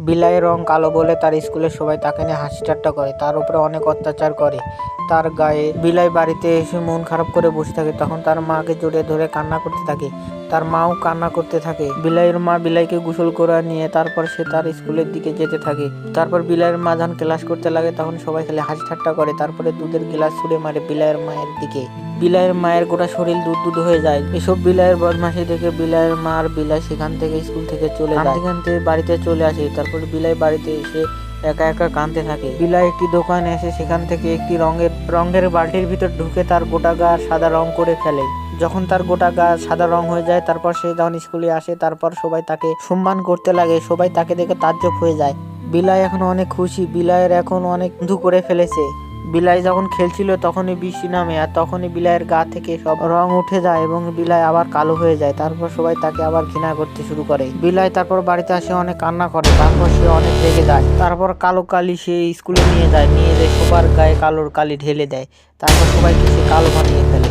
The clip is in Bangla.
বিলাইয়ের রং কালো বলে তার স্কুলের সবাই তাকে নিয়ে হাসি ঠাট্টা করে, তার উপরে অনেক অত্যাচার করে তার গায়ে। বিলাই বাড়িতে এসে মন খারাপ করে বসে থাকে, তখন তার মাকে জড়িয়ে ধরে কান্না করতে থাকে। তার মাও কান্না করতে থাকে। বিলাইয়ের মা বিলাইকে গোসল করে নিয়ে তারপর সে তার স্কুলের দিকে যেতে থাকে। তারপর বিলাইয়ের মা যখন ক্লাস করতে লাগে তখন সবাই খালি হাসি ঠাট্টা করে, তারপরে দুধের গ্লাস ছুঁড়ে মারে বিলাইয়ের মায়ের দিকে। বিলাইয়ের মায়ের গোটা শরীর দুধ দুধ হয়ে যায়। এসব বিলাইয়ের বদমাশি দেখে বিলাইয়ের মা আর বিলাই সেখান থেকে স্কুল থেকে চলে যায়। কাঁদতে বাড়িতে চলে আসে। তারপর বিলাই বাড়িতে এসে একা একা কাঁদতে থাকে। বিলাই একটি দোকানে এসে সেখান থেকে একটি রঙের বালতির ভিতর ঢুকে তার গোটা গা সাদা রং করে ফেলে। যখন তার গোটা গা সাদা রং হয়ে যায় তারপর সে যখন স্কুলে আসে তারপর সবাই তাকে সম্মান করতে লাগে, সবাই তাকে দেখে তাজ্জব হয়ে যায়। বিলাই এখন অনেক খুশি, বিলাইয়ের এখন অনেক বন্ধু করে ফেলেছে। বিলাই যখন খেলছিল তখনই বৃষ্টি নামে আর তখনই বিলাইয়ের গা থেকে সব রং উঠে যায় এবং বিলাই আবার কালো হয়ে যায়। তারপর সবাই তাকে আবার ঘৃণা করতে শুরু করে। বিলাই তারপর বাড়িতে আসে অনেক কান্না করে, তারপর সে অনেক রেগে যায়। তারপর কালো কালি সে স্কুলে নিয়ে যায়, সবার গায়ে কালোর কালি ঢেলে দেয়। তারপর সবাইকে সে কালো বানিয়ে ফেলে।